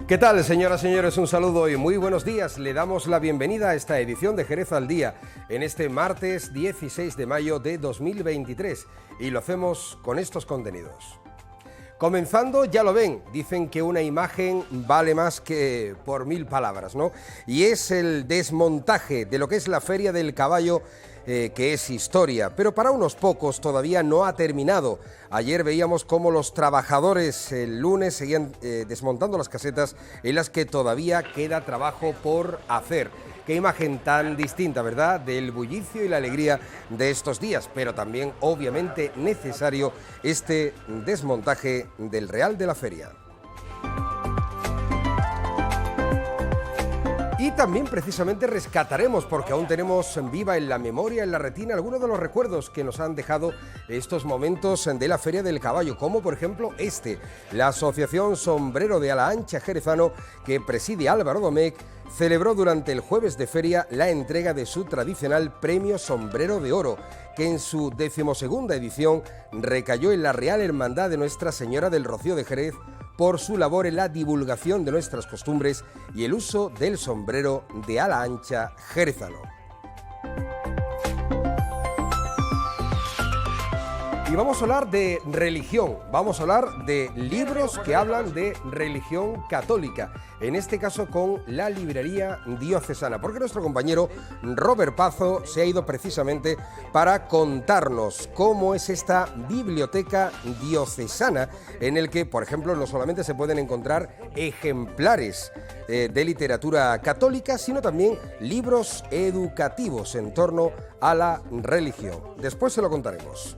¿Qué tal, señoras y señores? Un saludo y muy buenos días. Le damos la bienvenida a esta edición de Jerez al Día en este martes 16 de mayo de 2023 y lo hacemos con estos contenidos. Comenzando, ya lo ven, dicen que una imagen vale más que por 1000 palabras, ¿no? Y es el desmontaje de lo que es la Feria del Caballo, que es historia, pero para unos pocos todavía no ha terminado. Ayer veíamos cómo los trabajadores el lunes seguían desmontando las casetas en las que todavía queda trabajo por hacer. Qué imagen tan distinta, ¿verdad?, del bullicio y la alegría de estos días, pero también obviamente necesario este desmontaje del Real de la Feria. Y también precisamente rescataremos, porque aún tenemos viva en la memoria, en la retina, algunos de los recuerdos que nos han dejado estos momentos de la Feria del Caballo, como por ejemplo la Asociación Sombrero de Ala Ancha Jerezano, que preside Álvaro Domecq, celebró durante el jueves de feria la entrega de su tradicional Premio Sombrero de Oro, que en su 12ª edición recayó en la Real Hermandad de Nuestra Señora del Rocío de Jerez, por su labor en la divulgación de nuestras costumbres y el uso del sombrero de ala ancha jerezano. Y vamos a hablar de religión, vamos a hablar de libros que hablan de religión católica, en este caso con la librería diocesana, porque nuestro compañero Robert Pazo se ha ido precisamente para contarnos cómo es esta biblioteca diocesana, en el que, por ejemplo, no solamente se pueden encontrar ejemplares de literatura católica, sino también libros educativos en torno a la religión. Después se lo contaremos.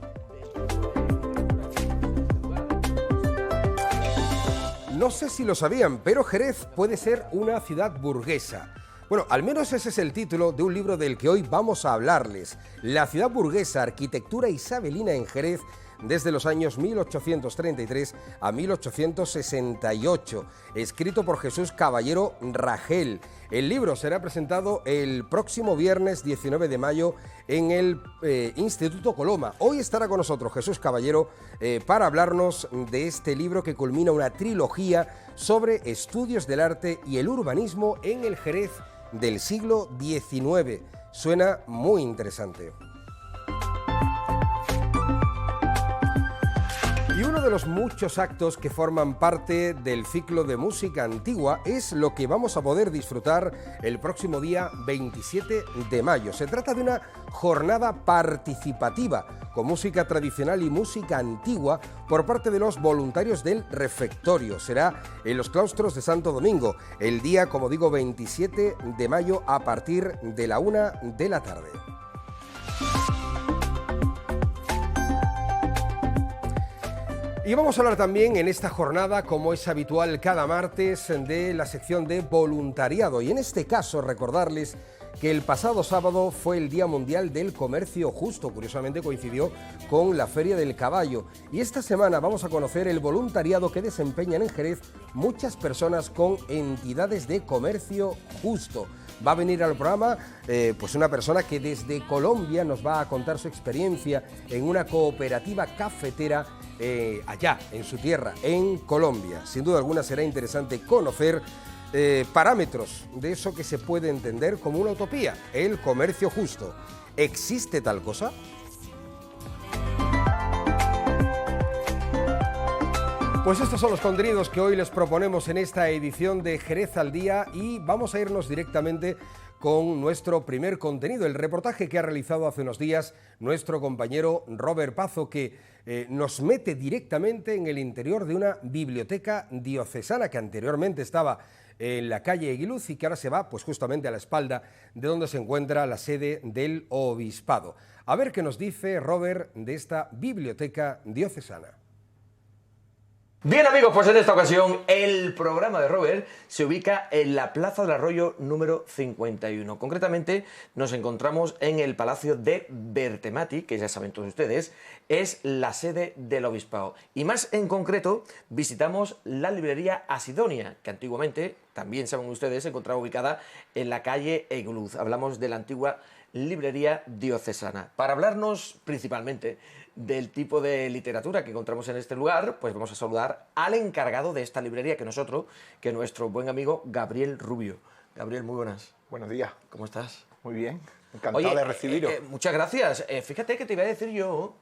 No sé si lo sabían, pero Jerez puede ser una ciudad burguesa. Bueno, al menos ese es el título de un libro del que hoy vamos a hablarles. La ciudad burguesa, arquitectura isabelina en Jerez, desde los años 1833 a 1868, escrito por Jesús Caballero Ragel. El libro será presentado el próximo viernes 19 de mayo en el Instituto Coloma. Hoy estará con nosotros Jesús Caballero para hablarnos de este libro que culmina una trilogía sobre estudios del arte y el urbanismo en el Jerez del siglo XIX. Suena muy interesante. Y uno de los muchos actos que forman parte del ciclo de música antigua es lo que vamos a poder disfrutar el próximo día 27 de mayo. Se trata de una jornada participativa con música tradicional y música antigua por parte de los voluntarios del refectorio. Será en los claustros de Santo Domingo, el día, como digo, 27 de mayo a partir de la 1 de la tarde. Y vamos a hablar también en esta jornada, como es habitual cada martes, de la sección de voluntariado. Y en este caso recordarles que el pasado sábado fue el Día Mundial del Comercio Justo, curiosamente coincidió con la Feria del Caballo. Y esta semana vamos a conocer el voluntariado que desempeñan en Jerez muchas personas con entidades de comercio justo. Va a venir al programa pues una persona que desde Colombia nos va a contar su experiencia en una cooperativa cafetera allá, en su tierra, en Colombia. Sin duda alguna será interesante conocer parámetros de eso que se puede entender como una utopía, el comercio justo. ¿Existe tal cosa? Pues estos son los contenidos que hoy les proponemos en esta edición de Jerez al Día y vamos a irnos directamente con nuestro primer contenido, el reportaje que ha realizado hace unos días nuestro compañero Robert Pazo, que nos mete directamente en el interior de una biblioteca diocesana que anteriormente estaba en la calle Eguiluz y que ahora se va pues justamente a la espalda de donde se encuentra la sede del obispado. A ver qué nos dice Robert de esta biblioteca diocesana. Bien amigos, pues en esta ocasión el programa de Robert se ubica en la Plaza del Arroyo número 51. Concretamente nos encontramos en el Palacio de Bertemati, que ya saben todos ustedes, es la sede del obispado. Y más en concreto visitamos la librería Asidonia, que antiguamente, también saben ustedes, se encontraba ubicada en la calle Eguiluz. Hablamos de la antigua librería diocesana. Para hablarnos principalmente del tipo de literatura que encontramos en este lugar, pues vamos a saludar al encargado de esta librería, que nosotros, que nuestro buen amigo Gabriel Rubio. Gabriel, muy buenas. Buenos días. ¿Cómo estás? Muy bien. Encantado Oye, de recibiros. Muchas gracias. Fíjate que te iba a decir yo,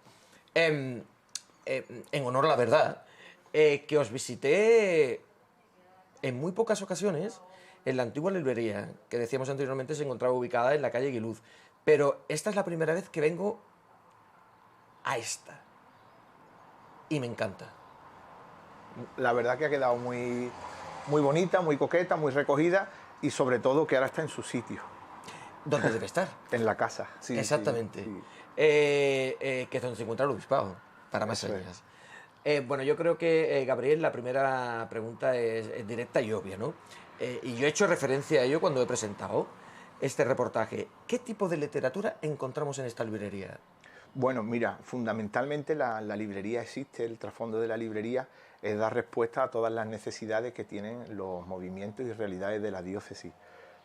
en honor a la verdad, que os visité en muy pocas ocasiones en la antigua librería, que decíamos anteriormente se encontraba ubicada en la calle Guiluz. Pero esta es la primera vez que vengo a esta. Y me encanta. La verdad que ha quedado muy, muy bonita, muy coqueta, muy recogida y sobre todo que ahora está en su sitio, ¿Dónde debe estar? en la casa. Sí, Exactamente. sí, sí. Que es donde se encuentra el obispado, para más Eso es. señas. Bueno, yo creo que, Gabriel, la primera pregunta es directa y obvia, ¿no? Y yo he hecho referencia a ello cuando he presentado este reportaje. ¿Qué tipo de literatura encontramos en esta librería? Bueno, mira, fundamentalmente la librería existe, el trasfondo de la librería es dar respuesta a todas las necesidades que tienen los movimientos y realidades de la diócesis.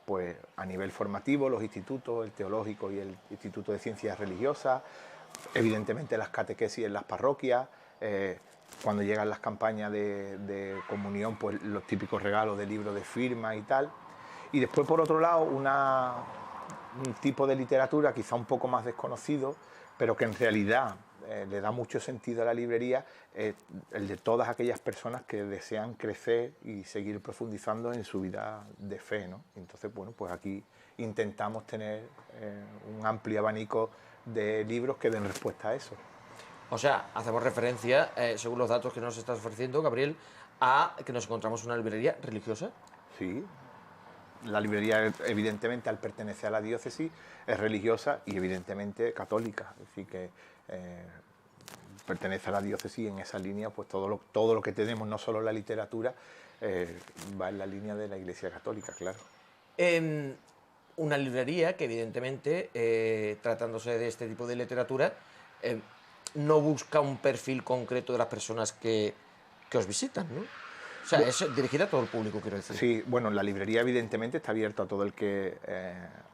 Pues a nivel formativo, los institutos, el teológico y el Instituto de Ciencias Religiosas, evidentemente las catequesis en las parroquias, cuando llegan las campañas de comunión, pues los típicos regalos de libros de firma y tal. Y después, por otro lado, un tipo de literatura quizá un poco más desconocido, pero que en realidad le da mucho sentido a la librería, el de todas aquellas personas que desean crecer y seguir profundizando en su vida de fe, ¿no? Entonces, bueno, pues aquí intentamos tener un amplio abanico de libros que den respuesta a eso. O sea, hacemos referencia, según los datos que nos estás ofreciendo, Gabriel, a que nos encontramos una librería religiosa. Sí, la librería, evidentemente, al pertenecer a la diócesis, es religiosa y, evidentemente, católica. Es decir, que pertenece a la diócesis y en esa línea, pues todo lo que tenemos, no solo la literatura, va en la línea de la Iglesia Católica, claro. Una librería que, evidentemente, tratándose de este tipo de literatura, no busca un perfil concreto de las personas que os visitan, ¿no? O sea, es dirigida a todo el público, quiero decir. Sí, bueno, la librería evidentemente está abierta a todo el que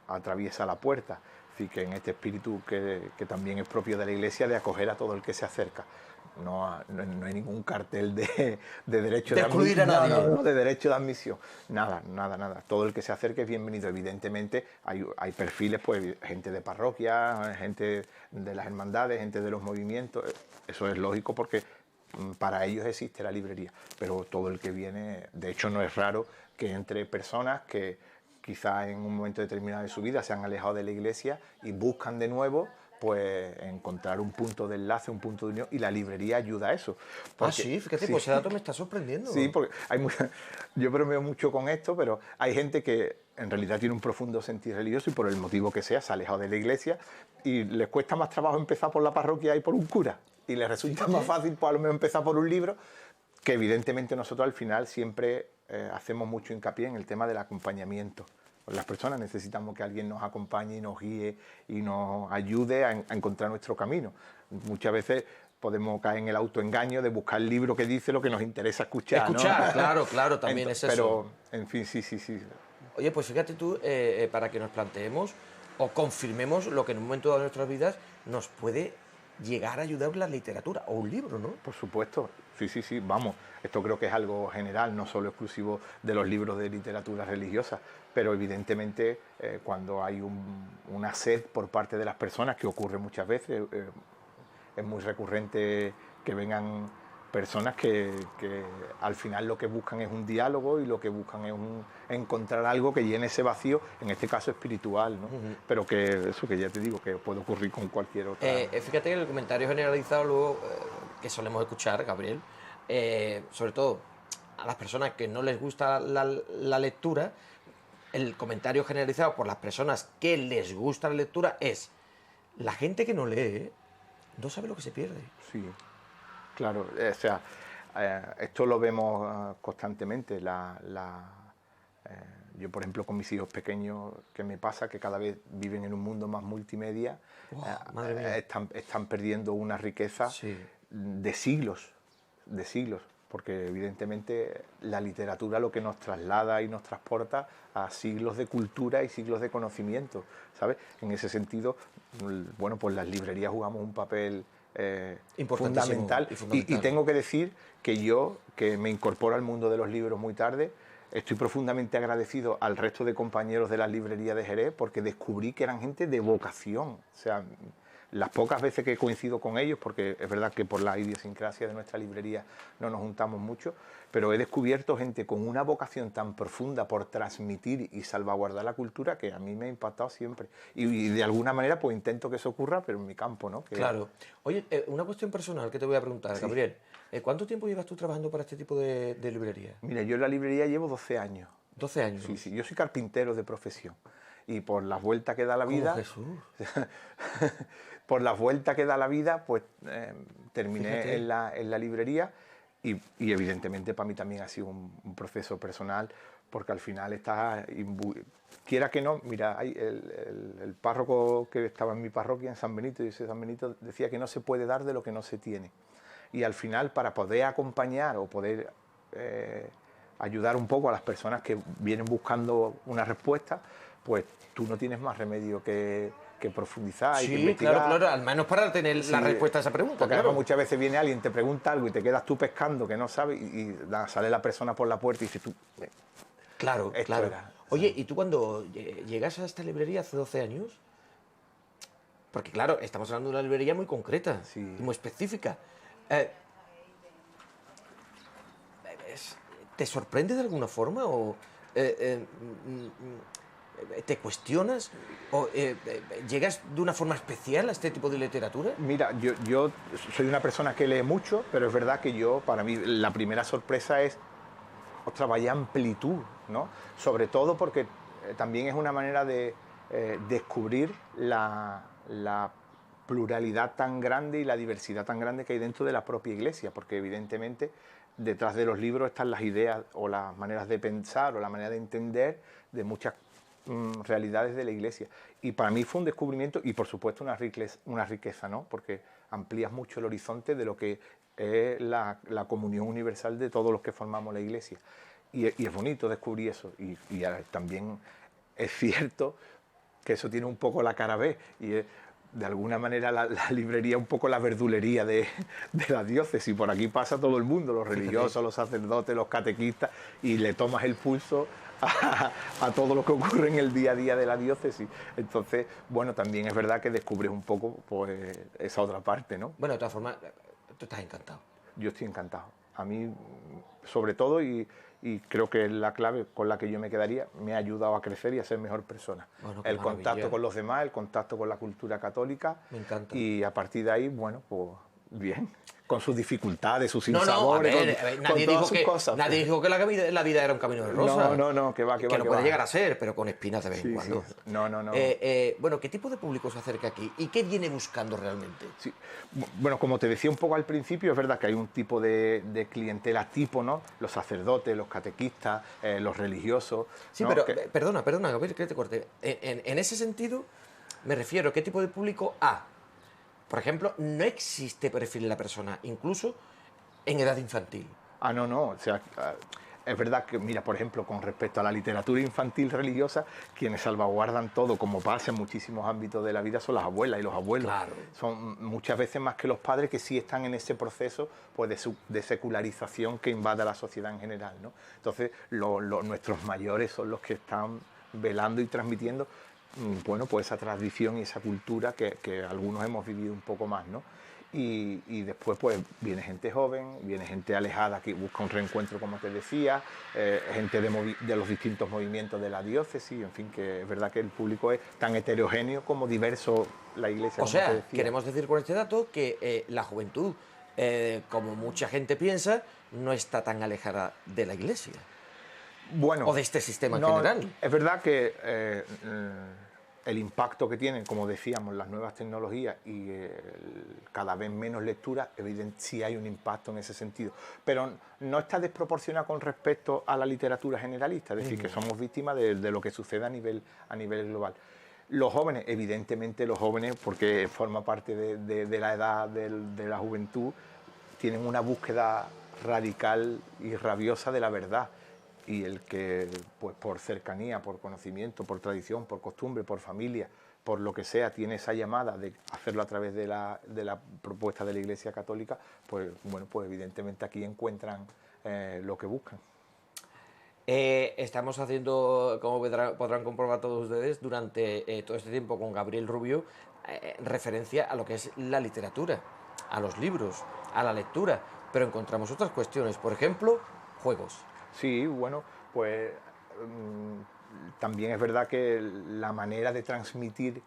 atraviesa la puerta. Así que en este espíritu que también es propio de la Iglesia, de acoger a todo el que se acerca. No hay ningún cartel de derecho de excluir admisión. a nadie. No, de derecho de admisión. Nada. Todo el que se acerque es bienvenido. Evidentemente hay perfiles, pues gente de parroquia, gente de las hermandades, gente de los movimientos. Eso es lógico porque para ellos existe la librería, pero todo el que viene, de hecho no es raro que entre personas que quizás en un momento determinado de su vida se han alejado de la Iglesia y buscan de nuevo pues encontrar un punto de enlace, un punto de unión, y la librería ayuda a eso. Porque, sí, fíjate, sí, pues ese dato me está sorprendiendo. Sí, porque yo bromeo mucho con esto, pero hay gente que en realidad tiene un profundo sentir religioso y por el motivo que sea se ha alejado de la Iglesia y les cuesta más trabajo empezar por la parroquia y por un cura. Y les resulta más fácil, pues a lo mejor empezar por un libro, que evidentemente nosotros al final siempre hacemos mucho hincapié en el tema del acompañamiento. Las personas necesitamos que alguien nos acompañe y nos guíe y nos ayude a encontrar nuestro camino. Muchas veces podemos caer en el autoengaño de buscar el libro que dice lo que nos interesa escuchar, ¿no? Claro, también es eso. Pero, en fin, sí. Oye, pues fíjate tú, para que nos planteemos o confirmemos lo que en un momento dado de nuestras vidas nos puede llegar a ayudar la literatura o un libro, ¿no? Por supuesto, sí, vamos, esto creo que es algo general, no solo exclusivo de los libros de literatura religiosa, pero evidentemente cuando hay una sed por parte de las personas, que ocurre muchas veces, es muy recurrente que vengan personas que al final lo que buscan es un diálogo y lo que buscan es encontrar algo que llene ese vacío, en este caso espiritual, ¿no? Pero que eso que ya te digo, que puede ocurrir con cualquier otra. Fíjate que el comentario generalizado luego que solemos escuchar, Gabriel, sobre todo a las personas que no les gusta la lectura, el comentario generalizado por las personas que les gusta la lectura es: la gente que no lee no sabe lo que se pierde. Sí. Claro, o sea, esto lo vemos constantemente. Yo, por ejemplo, con mis hijos pequeños, que me pasa que cada vez viven en un mundo más multimedia, madre mía. están perdiendo una riqueza de siglos, porque evidentemente la literatura lo que nos traslada y nos transporta a siglos de cultura y siglos de conocimiento, ¿sabes? En ese sentido, bueno, pues las librerías jugamos un papel fundamental. Y fundamental. Y tengo que decir que yo, que me incorporo al mundo de los libros muy tarde, estoy profundamente agradecido al resto de compañeros de la librería de Jerez porque descubrí que eran gente de vocación. O sea, las pocas veces que coincido con ellos, porque es verdad que por la idiosincrasia de nuestra librería no nos juntamos mucho, pero he descubierto gente con una vocación tan profunda por transmitir y salvaguardar la cultura que a mí me ha impactado siempre. Y de alguna manera pues intento que eso ocurra, pero en mi campo, ¿no? Que... Claro. Oye, una cuestión personal que te voy a preguntar, Sí. Gabriel. ¿Cuánto tiempo llevas tú trabajando para este tipo de librería? Mira, yo en la librería llevo 12 años. 12 años. Sí, sí, yo soy carpintero de profesión. Y por las vueltas que da la vida... Jesús. por las vueltas que da la vida, pues terminé en la librería y evidentemente para mí también ha sido un proceso personal, porque al final está... Quiera que no, mira, el párroco que estaba en mi parroquia, en San Benito, dice San Benito, decía que no se puede dar de lo que no se tiene. Y al final, para poder acompañar o poder ayudar un poco a las personas que vienen buscando una respuesta, pues tú no tienes más remedio que profundizar y que investigar. Claro, claro, al menos para tener la respuesta a esa pregunta. Porque claro. muchas veces viene alguien, te pregunta algo y te quedas tú pescando que no sabes y sale la persona por la puerta y dices tú... Claro, claro. Oye, ¿y tú cuando llegas a esta librería hace 12 años? Porque claro, estamos hablando de una librería muy concreta, Sí. muy específica. ¿Te sorprende de alguna forma o te cuestionas o llegas de una forma especial a este tipo de literatura? Mira, yo soy una persona que lee mucho, pero es verdad que para mí, la primera sorpresa es, ostras, vaya amplitud, ¿no? Sobre todo porque también es una manera de descubrir la pluralidad tan grande y la diversidad tan grande que hay dentro de la propia Iglesia, porque evidentemente detrás de los libros están las ideas o las maneras de pensar o la manera de entender de muchas realidades de la Iglesia. Y para mí fue un descubrimiento y por supuesto una riqueza, ¿no? Porque amplías mucho el horizonte de lo que es la comunión universal de todos los que formamos la Iglesia. Y es bonito descubrir eso. Y también es cierto que eso tiene un poco la cara B. Y de alguna manera la librería un poco la verdulería de la diócesis. Por aquí pasa todo el mundo, los religiosos, los sacerdotes, los catequistas, y le tomas el pulso a todo lo que ocurre en el día a día de la diócesis. Entonces, bueno, también es verdad que descubres un poco pues, esa otra parte, ¿no? Bueno, de todas formas, tú estás encantado. Yo estoy encantado. A mí, sobre todo, y creo que es la clave con la que yo me quedaría, me ha ayudado a crecer y a ser mejor persona. Bueno, el contacto con los demás, el contacto con la cultura católica. Me encanta. Y a partir de ahí, bueno, pues bien. Con sus dificultades, sus No, sinsabores, nadie con todas sus cosas. Nadie dijo que la vida era un camino de rosas. No, que va, que va. Que no que puede va. llegar a ser, pero con espinas de vez en cuando. Sí. No. Bueno, ¿qué tipo de público se acerca aquí? ¿Y qué viene buscando realmente? Sí. Bueno, como te decía un poco al principio, es verdad que hay un tipo de clientela tipo, ¿no? Los sacerdotes, los catequistas, los religiosos. Sí, ¿no? pero perdona, a ver que te corte. En ese sentido, me refiero, ¿qué tipo de público A? Por ejemplo, no existe perfil en la persona, incluso en edad infantil. No. O sea, es verdad que, mira, por ejemplo, con respecto a la literatura infantil religiosa, quienes salvaguardan todo, como pasa en muchísimos ámbitos de la vida, son las abuelas y los abuelos. Claro. Son muchas veces más que los padres que sí están en ese proceso pues, de secularización que invade a la sociedad en general, ¿no? Entonces, nuestros mayores son los que están velando y transmitiendo, bueno, pues esa tradición y esa cultura que algunos hemos vivido un poco más, ¿no? Y después pues viene gente joven, viene gente alejada que busca un reencuentro, como te decía, gente de los distintos movimientos de la diócesis, en fin, que es verdad que el público es tan heterogéneo como diverso la Iglesia. O sea, queremos decir con este dato que la juventud, como mucha gente piensa, no está tan alejada de la Iglesia. Bueno, o de este sistema en general. Es verdad que el impacto que tienen, como decíamos, las nuevas tecnologías y cada vez menos lectura, evidente, sí hay un impacto en ese sentido. Pero no está desproporcionado con respecto a la literatura generalista, es decir, que somos víctimas de lo que sucede a nivel global. Los jóvenes, evidentemente los jóvenes, porque forma parte de la edad de la juventud, tienen una búsqueda radical y rabiosa de la verdad. Y el que, pues por cercanía, por conocimiento, por tradición, por costumbre, por familia, por lo que sea, tiene esa llamada de hacerlo a través de la propuesta de la Iglesia Católica, pues bueno, pues evidentemente aquí encuentran lo que buscan. Estamos haciendo, como podrán comprobar todos ustedes, durante todo este tiempo con Gabriel Rubio, referencia a lo que es la literatura, a los libros, a la lectura, pero encontramos otras cuestiones, por ejemplo, juegos. Sí, bueno, pues también es verdad que la manera de transmitir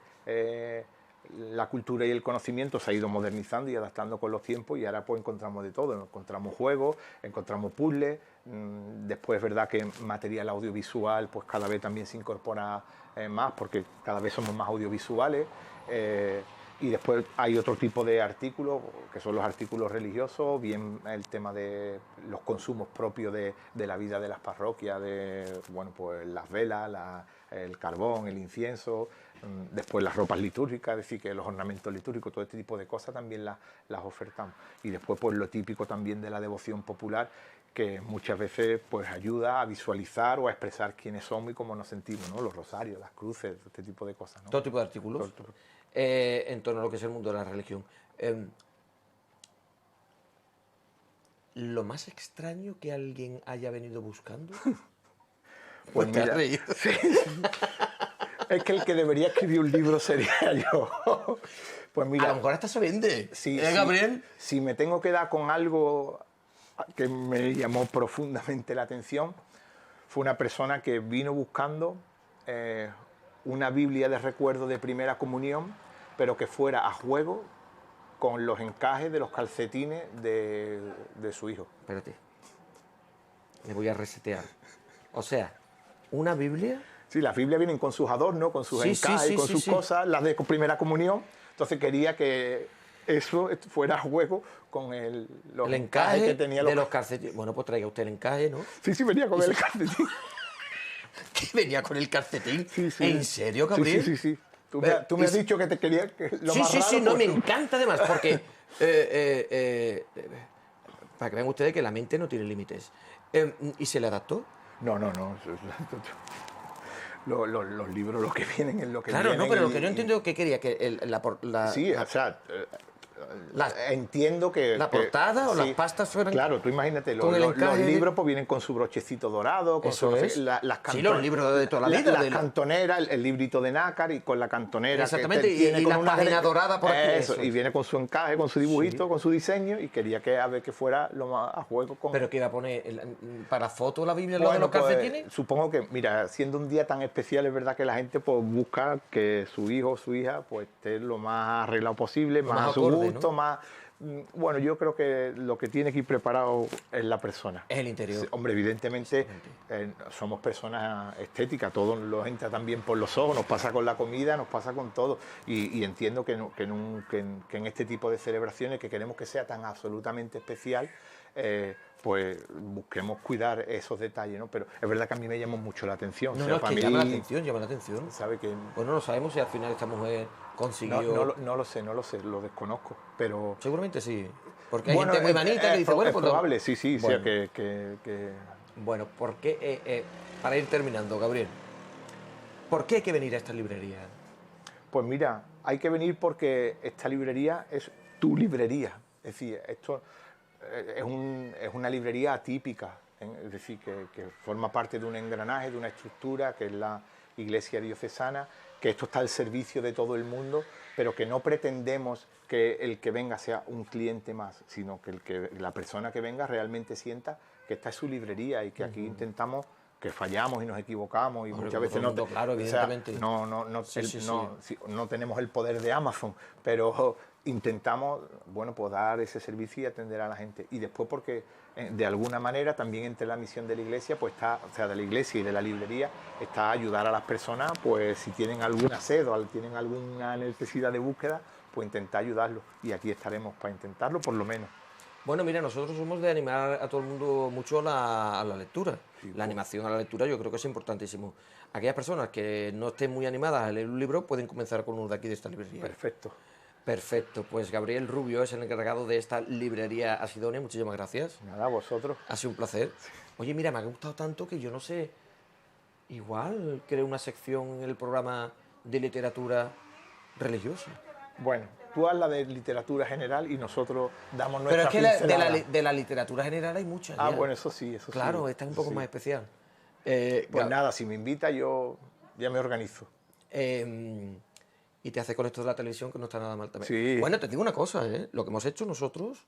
la cultura y el conocimiento se ha ido modernizando y adaptando con los tiempos, y ahora pues encontramos de todo, encontramos juegos, encontramos puzzles, después es verdad que material audiovisual pues cada vez también se incorpora más, porque cada vez somos más audiovisuales, y después hay otro tipo de artículos, que son los artículos religiosos, bien el tema de los consumos propios de la vida de las parroquias, de bueno, pues las velas, el carbón, el incienso, después las ropas litúrgicas, es decir, que los ornamentos litúrgicos, todo este tipo de cosas también las ofertamos. Y después pues lo típico también de la devoción popular, que muchas veces pues ayuda a visualizar o a expresar quiénes somos y cómo nos sentimos, ¿no? Los rosarios, las cruces, este tipo de cosas, ¿no? Todo tipo de artículos en torno a lo que es el mundo de la religión. ¿Lo más extraño que alguien haya venido buscando? Pues te has mira, reído. sí. Es que el que debería escribir un libro sería yo. Pues mira, A lo mejor hasta se vende. sí, Gabriel? Si me tengo que dar con algo que me llamó profundamente la atención, fue una persona que vino buscando una Biblia de recuerdo de primera comunión, pero que fuera a juego con los encajes de los calcetines de su hijo. Espérate. Me voy a resetear. O sea, una Biblia... Sí, las Biblias vienen con sus adornos, con sus encajes, con sus cosas, las de primera comunión. Entonces quería que eso fuera a juego con los encajes que tenía de los calcetines. Bueno, pues traiga usted el encaje, ¿no? Sí, venía con el calcetín. ¿Qué venía con el calcetín? Sí. ¿En serio, Gabriel? Sí. Tú me has dicho que te quería lo más raro. Sí, no, me encanta además, porque para que vean ustedes que la mente no tiene límites. ¿Y se le adaptó? No. Los libros, lo que vienen es lo que claro, vienen. No, pero lo que no entiendo es que quería que entiendo que... ¿La portada o sí, las pastas fueran...? Claro, tú imagínate, los libros pues vienen con su brochecito dorado, con eso es. sí, los libros de toda la vida. Las cantoneras, el librito de nácar y con la cantonera. Exactamente, que y la página dorada por aquí. Eso, y viene con su encaje, con su dibujito, con su diseño, y quería que fuera lo más a juego con... ¿Pero qué iba a poner? ¿Para foto la Biblia lo de los calcetines? Pues, supongo que, mira, siendo un día tan especial, es verdad que la gente pues busca que su hijo o su hija pues esté lo más arreglado posible, más a su gusto, ¿no? Más... Bueno, yo creo que lo que tiene que ir preparado es la persona. Es el interior. Hombre, evidentemente somos personas estéticas, todo nos entra también por los ojos, nos pasa con la comida, nos pasa con todo. Y entiendo que en este tipo de celebraciones que queremos que sea tan absolutamente especial, pues busquemos cuidar esos detalles, ¿no? Pero es verdad que a mí me llamó mucho la atención. No, es que llama la atención. ¿Sabe que? Pues no lo sabemos si al final esta mujer consiguió... No lo sé, lo desconozco, pero... Seguramente sí, porque hay gente muy manita que dice, bueno, es pues... probable, sí, bueno. O sea, que... Bueno, ¿por qué, para ir terminando, Gabriel, ¿por qué hay que venir a esta librería? Pues mira, hay que venir porque esta librería es tu librería, es decir, esto... Es una librería atípica, es decir, que forma parte de un engranaje, de una estructura que es la Iglesia Diocesana, que esto está al servicio de todo el mundo, pero que no pretendemos que el que venga sea un cliente más, sino que la persona que venga realmente sienta que esta es su librería y que aquí intentamos, que fallamos y nos equivocamos y muchas veces no, claro, evidentemente. No tenemos el poder de Amazon, pero intentamos, bueno, pues dar ese servicio y atender a la gente. Y después porque de alguna manera también entre la misión de la Iglesia, pues está, o sea, de la Iglesia y de la librería, está ayudar a las personas, pues si tienen alguna sed o tienen alguna necesidad de búsqueda, pues intentar ayudarlos. Y aquí estaremos para intentarlo, por lo menos. Bueno, mira, nosotros somos de animar a todo el mundo mucho a la lectura. Sí, la animación a la lectura yo creo que es importantísimo. Aquellas personas que no estén muy animadas a leer un libro pueden comenzar con uno de aquí de esta librería. Perfecto, pues Gabriel Rubio es el encargado de esta librería Asidonia. Muchísimas gracias. Nada, vosotros. Ha sido un placer. Sí. Oye, mira, me ha gustado tanto que yo no sé, igual creo una sección en el programa de literatura religioso. Bueno, tú hablas de literatura general y nosotros damos Pero nuestra es que pincelada. de la literatura general hay muchas. Ah, ya. bueno, eso sí, eso sí. Claro, esta es un poco Sí. más especial. Pues nada, si me invita yo ya me organizo. Y te hace con esto de la televisión, que no está nada mal también. Sí. Bueno, te digo una cosa, ¿eh? Lo que hemos hecho nosotros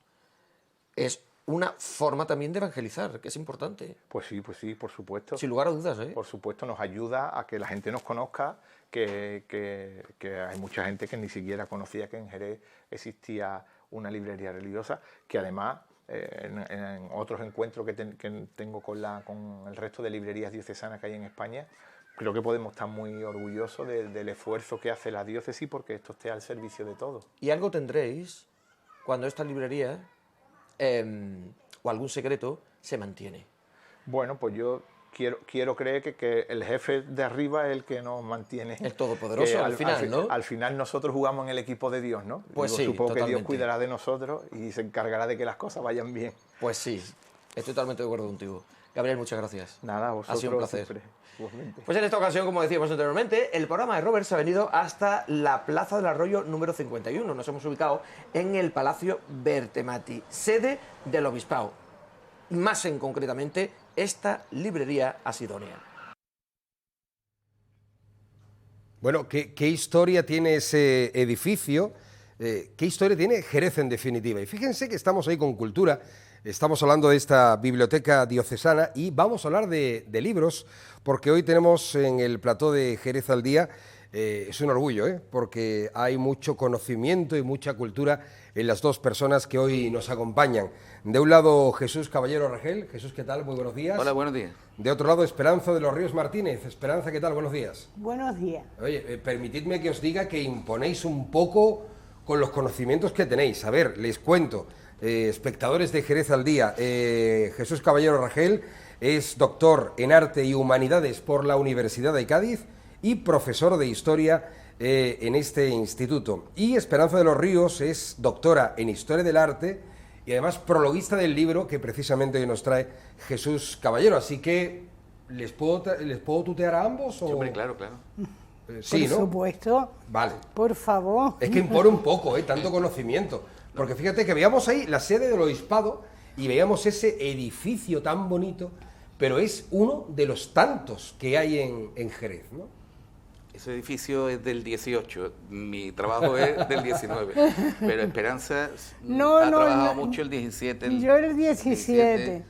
es una forma también de evangelizar, que es importante. Pues sí, por supuesto. Sin lugar a dudas, ¿eh? Por supuesto, nos ayuda a que la gente nos conozca, que hay mucha gente que ni siquiera conocía que en Jerez existía una librería religiosa, que además en otros encuentros que tengo con el resto de librerías diocesanas que hay en España, creo que podemos estar muy orgullosos del esfuerzo que hace la diócesis porque esto esté al servicio de todos. Y algo tendréis cuando esta librería o algún secreto se mantiene. Bueno, pues yo quiero creer que el jefe de arriba es el que nos mantiene. El todopoderoso, al final, ¿no? Al final nosotros jugamos en el equipo de Dios, ¿no? Pues Digo, sí, supongo que Dios totalmente. cuidará de nosotros y se encargará de que las cosas vayan bien. Pues sí, estoy totalmente de acuerdo contigo. Gabriel, muchas gracias. Nada, a vosotros Ha sido un placer. siempre, igualmente. Pues en esta ocasión, como decíamos anteriormente, el programa de Robert se ha venido hasta la Plaza del Arroyo número 51. Nos hemos ubicado en el Palacio Bertemati, sede del Obispado. Más en concretamente, esta librería asidonia. Bueno, ¿qué historia tiene ese edificio? ¿Qué historia tiene Jerez en definitiva? Y fíjense que estamos ahí con cultura, estamos hablando de esta biblioteca diocesana y vamos a hablar de libros, porque hoy tenemos en el plató de Jerez al Día, es un orgullo, porque hay mucho conocimiento y mucha cultura en las dos personas que hoy nos acompañan. De un lado, Jesús Caballero Rangel. Jesús, ¿qué tal? Muy buenos días. Hola, buenos días. De otro lado, Esperanza de los Ríos Martínez. Esperanza, ¿qué tal? Buenos días. Buenos días. Oye, permitidme que os diga que imponéis un poco con los conocimientos que tenéis. A ver, les cuento, espectadores de Jerez al Día, Jesús Caballero Rangel es doctor en Arte y Humanidades por la Universidad de Cádiz y profesor de Historia en este instituto. Y Esperanza de los Ríos es doctora en Historia del Arte y además prologuista del libro que precisamente hoy nos trae Jesús Caballero. Así que, ¿les puedo tutear a ambos? O... Sí, hombre, claro, claro. Sí, Por ¿no? supuesto. Vale. Por favor. Es que impone un poco, tanto conocimiento. Porque fíjate que veíamos ahí la sede del obispado y veíamos ese edificio tan bonito, pero es uno de los tantos que hay en Jerez, ¿no? Ese edificio es del 18, mi trabajo es del 19, pero Esperanza ha trabajado mucho el 17. Yo el 17.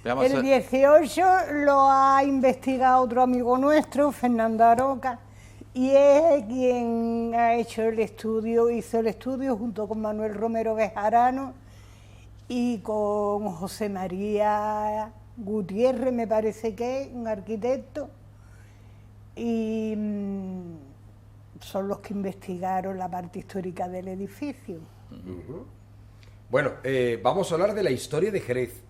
Vamos El 18 lo ha investigado otro amigo nuestro, Fernando Aroca, y es quien ha hecho el estudio, hizo el estudio junto con Manuel Romero Bejarano y con José María Gutiérrez, me parece que es, un arquitecto, y son los que investigaron la parte histórica del edificio. Bueno, vamos a hablar de la historia de Jerez,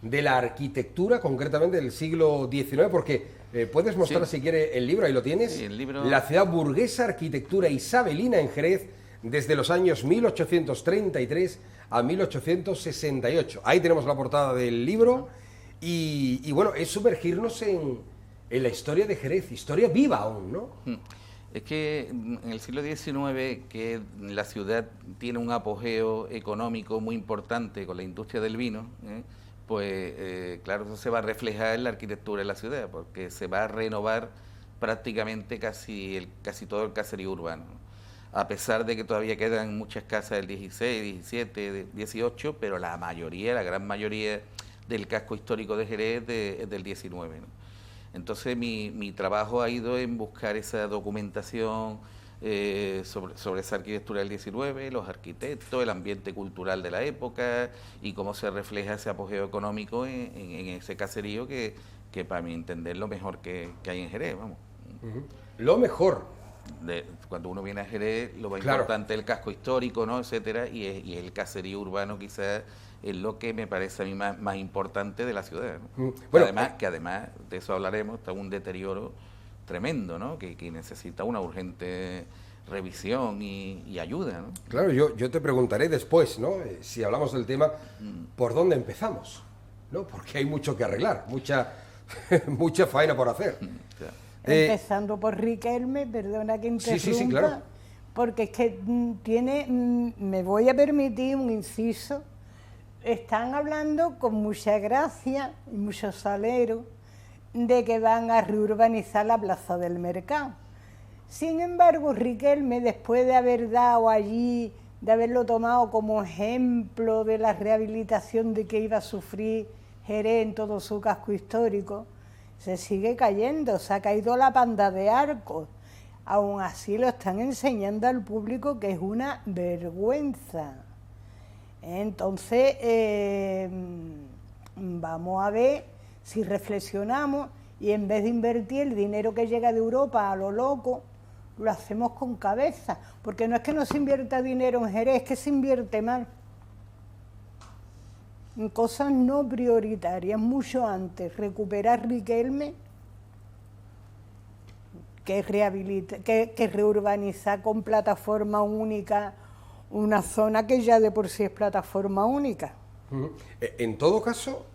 de la arquitectura concretamente del siglo XIX, porque puedes mostrar si quieres el libro, ahí lo tienes. Sí, el libro... La ciudad burguesa, arquitectura isabelina en Jerez, desde los años 1833 a 1868. Ahí tenemos la portada del libro y bueno, es sumergirnos en la historia de Jerez, historia viva aún, ¿no? Es que en el siglo XIX, que la ciudad tiene un apogeo económico muy importante con la industria del vino, pues claro, eso se va a reflejar en la arquitectura de la ciudad, porque se va a renovar prácticamente casi todo el caserío urbano. A pesar de que todavía quedan muchas casas del 16, 17, 18, pero la gran mayoría del casco histórico de Jerez es del 19, ¿no? Entonces mi trabajo ha ido en buscar esa documentación sobre esa arquitectura del 19, los arquitectos, el ambiente cultural de la época y cómo se refleja ese apogeo económico en ese caserío que para mi entender lo mejor que hay en Jerez, vamos. Lo mejor. Cuando uno viene a Jerez, lo más Claro. importante es el casco histórico, ¿no?, etcétera, y el caserío urbano quizás es lo que me parece a mí más importante de la ciudad, ¿no? Bueno, que además, de eso hablaremos, está un deterioro tremendo, ¿no?, que necesita una urgente revisión y ayuda, ¿no? Claro, yo te preguntaré después, ¿no? Si hablamos del tema, ¿por dónde empezamos? ¿No? Porque hay mucho que arreglar, mucha faena por hacer. Claro. Empezando por Riquelme, perdona que interrumpa, sí, claro. porque es que me voy a permitir un inciso, están hablando con mucha gracia y mucho salero de que van a reurbanizar la Plaza del Mercado. Sin embargo, Riquelme, después de haber dado allí, de haberlo tomado como ejemplo de la rehabilitación de que iba a sufrir Jerez en todo su casco histórico, se sigue cayendo, se ha caído la Panda de Arcos. Aún así lo están enseñando al público, que es una vergüenza. Entonces, vamos a ver si reflexionamos y en vez de invertir el dinero que llega de Europa a lo loco, lo hacemos con cabeza, porque no es que no se invierta dinero en Jerez, es que se invierte mal. En cosas no prioritarias, mucho antes, recuperar Riquelme que reurbanizar con plataforma única una zona que ya de por sí es plataforma única. En todo caso,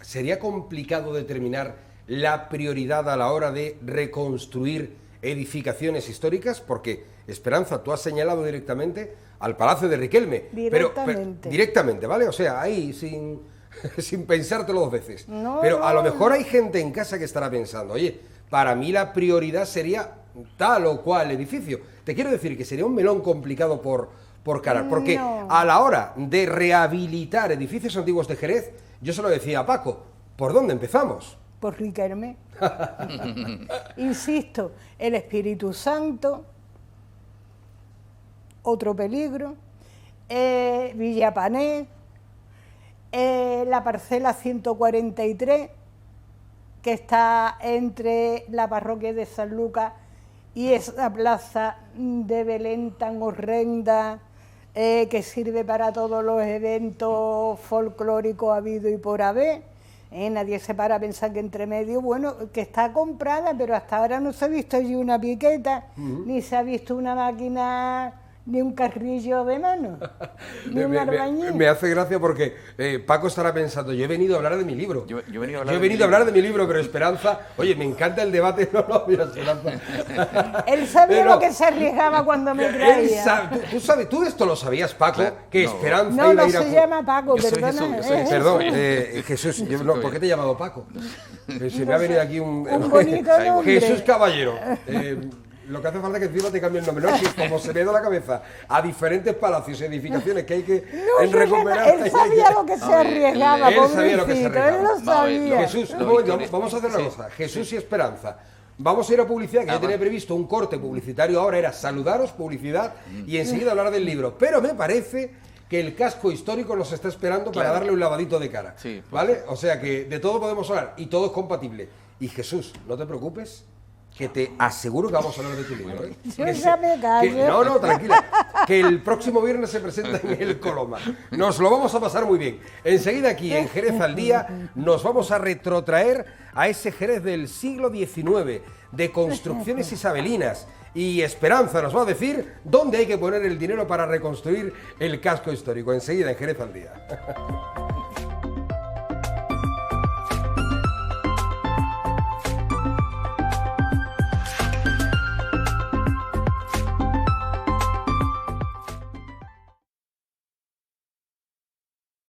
sería complicado determinar la prioridad a la hora de reconstruir edificaciones históricas, porque, Esperanza, tú has señalado directamente al Palacio de Riquelme. Directamente. Pero, directamente, ¿vale? O sea, ahí, sin pensártelo dos veces. No, pero a lo no, mejor hay gente en casa que estará pensando, oye, para mí la prioridad sería tal o cual edificio. Te quiero decir que sería un melón complicado por calar, porque no. A la hora de rehabilitar edificios antiguos de Jerez, yo se lo decía a Paco, ¿por dónde empezamos? Por Riquelme. Insisto, el Espíritu Santo, otro peligro, Villapané, la parcela 143, que está entre la parroquia de San Lucas y esa plaza de Belén tan horrenda, que sirve para todos los eventos folclóricos habido y por haber. Nadie se para a pensar que entre medio, bueno, que está comprada, pero hasta ahora no se ha visto allí una piqueta, ni se ha visto una máquina, ni un carrillo de mano, ni un albañil. Me hace gracia porque Paco estará pensando, yo he venido a hablar de mi libro. Yo he venido a hablar de mi libro, pero Esperanza, oye, me encanta el debate. No, mira, Esperanza. Él sabía lo que se arriesgaba cuando me traía. ¿Tú esto lo sabías, Paco? Claro, que no. Esperanza No, iba a no ir a... se llama Paco, Yo soy perdona. Jesús, yo soy Jesús. Perdón, Jesús, ¿por qué te he llamado Paco? Se me ha venido aquí un bonito nombre. Jesús Caballero. Lo que hace falta es que encima te cambie el nombre, ¿no? Que como se me da la cabeza a diferentes palacios y edificaciones que hay que recuperar. Él sabía lo que se arriesgaba, él sabía lo que se arriesgaba. Él lo sabía. Jesús, un momento, vamos a hacer una cosa. Jesús y Esperanza. Vamos a ir a publicidad, que yo tenía previsto un corte publicitario, ahora era saludaros, publicidad, y enseguida hablar del libro. Pero me parece que el casco histórico nos está esperando para darle un lavadito de cara. Sí, ¿vale? O sea que de todo podemos hablar y todo es compatible. Y Jesús, no te preocupes, que te aseguro que vamos a hablar de tu libro. ¿eh? Yo ya me callo. No, tranquila. Que el próximo viernes se presenta en el Coloma. Nos lo vamos a pasar muy bien. Enseguida aquí en Jerez al Día nos vamos a retrotraer a ese Jerez del siglo XIX, de construcciones isabelinas. Y Esperanza nos va a decir dónde hay que poner el dinero para reconstruir el casco histórico. Enseguida en Jerez al Día.